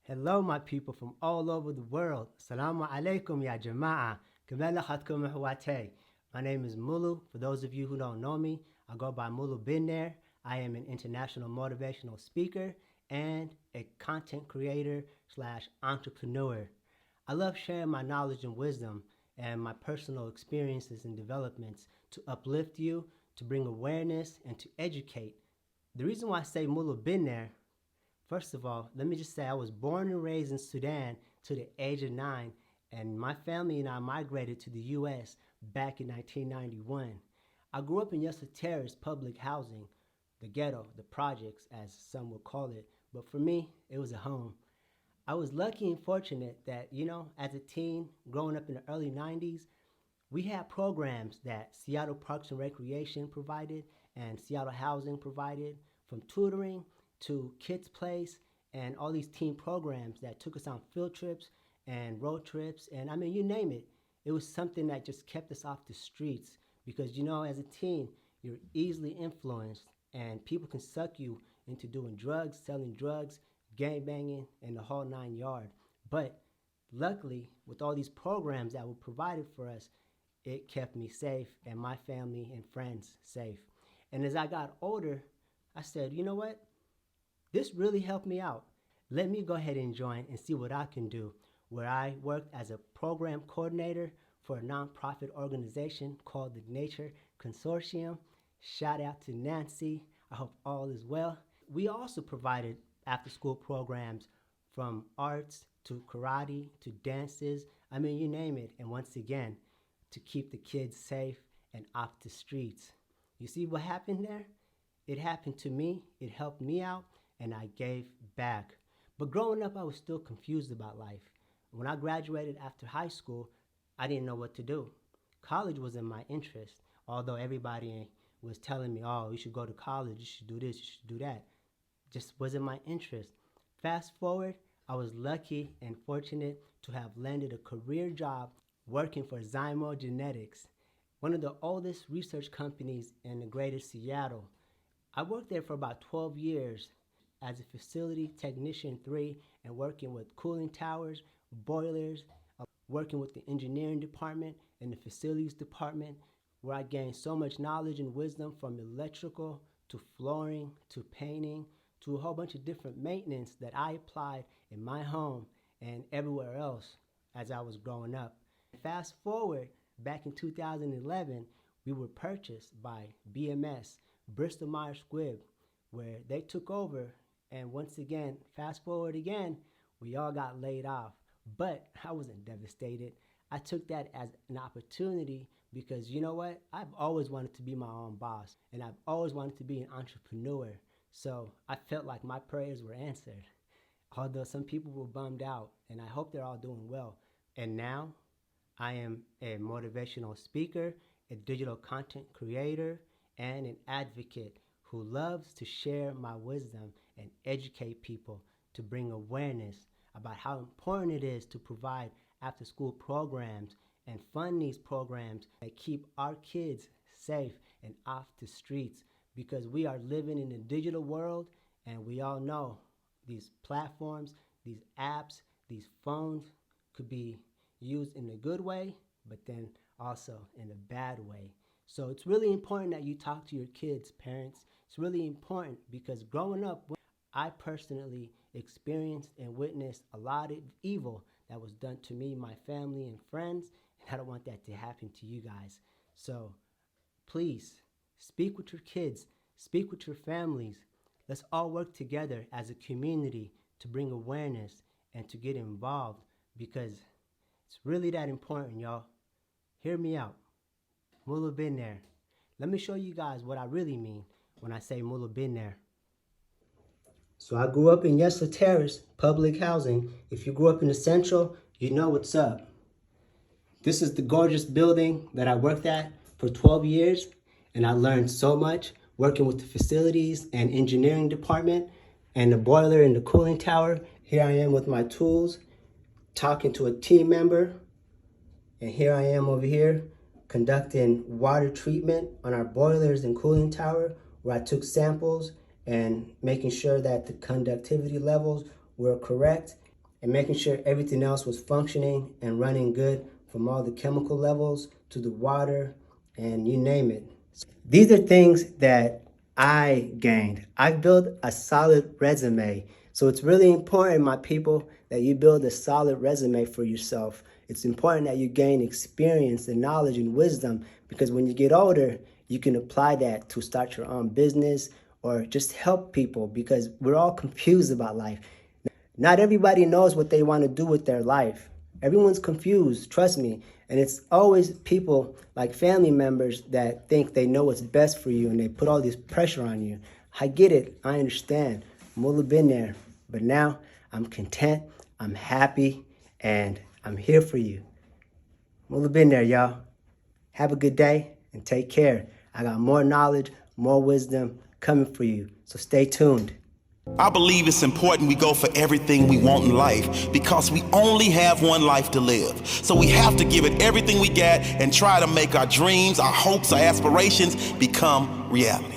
Hello, my people from all over the world. Assalamu alaikum, ya jama'a. Kamela khatkum ahwate. My name is Mulu. For those of you who don't know me, I go by Mulu Bin there. I am an international motivational speaker and a content creator slash entrepreneur. I love sharing my knowledge and wisdom and my personal experiences and developments to uplift you, to bring awareness, and to educate. The reason why I say Mulu Bin there, first of all, let me just say I was born and raised in Sudan to the age of 9, and my family and I migrated to the U.S. back in 1991. I grew up in Yusuf Terrace public housing, the ghetto, the projects, as some would call it, but for me, it was a home. I was lucky and fortunate that, as a teen, growing up in the early 90s, we had programs that Seattle Parks and Recreation provided and Seattle Housing provided, from tutoring to Kids Place and all these teen programs that took us on field trips and road trips. And I mean, you name it. It was something that just kept us off the streets because, as a teen, you're easily influenced and people can suck you into doing drugs, selling drugs, gang banging, and the whole 9 yard. But luckily, with all these programs that were provided for us, it kept me safe and my family and friends safe. And as I got older, I said, you know what? This really helped me out. Let me go ahead and join and see what I can do. Where I worked as a program coordinator for a nonprofit organization called the Nature Consortium. Shout out to Nancy. I hope all is well. We also provided after school programs from arts to karate to dances. I mean, you name it. And once again, to keep the kids safe and off the streets. You see what happened there? It happened to me. It helped me out and I gave back. But growing up, I was still confused about life. When I graduated after high school, I didn't know what to do. College was in my interest, although everybody was telling me, oh, you should go to college, you should do this, you should do that. Just wasn't my interest. Fast forward, I was lucky and fortunate to have landed a career job working for Zymo Genetics, one of the oldest research companies in the greater Seattle. I worked there for about 12 years as a facility technician 3 and working with cooling towers, boilers, working with the engineering department and the facilities department, where I gained so much knowledge and wisdom from electrical to flooring to painting to a whole bunch of different maintenance that I applied in my home and everywhere else as I was growing up. Fast forward, back in 2011, we were purchased by BMS, Bristol Myers Squibb, where they took over. And once again, fast forward again, we all got laid off. But I wasn't devastated. I took that as an opportunity because you know what? I've always wanted to be my own boss and I've always wanted to be an entrepreneur. So I felt like my prayers were answered. Although some people were bummed out, and I hope they're all doing well. And now I am a motivational speaker, a digital content creator, and an advocate who loves to share my wisdom and educate people to bring awareness about how important it is to provide after school programs and fund these programs that keep our kids safe and off the streets, because we are living in a digital world and we all know these platforms, these apps, these phones could be used in a good way, but then also in a bad way. So it's really important that you talk to your kids, parents. It's really important because growing up, I personally experienced and witnessed a lot of evil that was done to me, my family, and friends, and I don't want that to happen to you guys. So please speak with your kids, speak with your families. Let's all work together as a community to bring awareness and to get involved because it's really that important, y'all. Hear me out. Mula been there. Let me show you guys what I really mean when I say Mula been there. So I grew up in Yesler Terrace, public housing. If you grew up in the Central, you know what's up. This is the gorgeous building that I worked at for 12 years, and I learned so much working with the facilities and engineering department and the boiler and the cooling tower. Here I am with my tools, talking to a team member, and here I am over here conducting water treatment on our boilers and cooling tower, where I took samples and making sure that the conductivity levels were correct. and making sure everything else was functioning and running good, from all the chemical levels to the water and you name it. These are things that I gained. I built a solid resume. So it's really important, my people, that you build a solid resume for yourself. It's important that you gain experience and knowledge and wisdom, because when you get older, you can apply that to start your own business or just help people, because we're all confused about life. Not everybody knows what they want to do with their life. Everyone's confused, trust me. And it's always people like family members that think they know what's best for you and they put all this pressure on you. I get it, I understand. Mullah been there, but now I'm content, I'm happy, and I'm here for you. Mullah been there, y'all. Have a good day and take care. I got more knowledge, more wisdom coming for you, so stay tuned. I believe it's important we go for everything we want in life, because we only have one life to live. So we have to give it everything we got and try to make our dreams, our hopes, our aspirations become reality.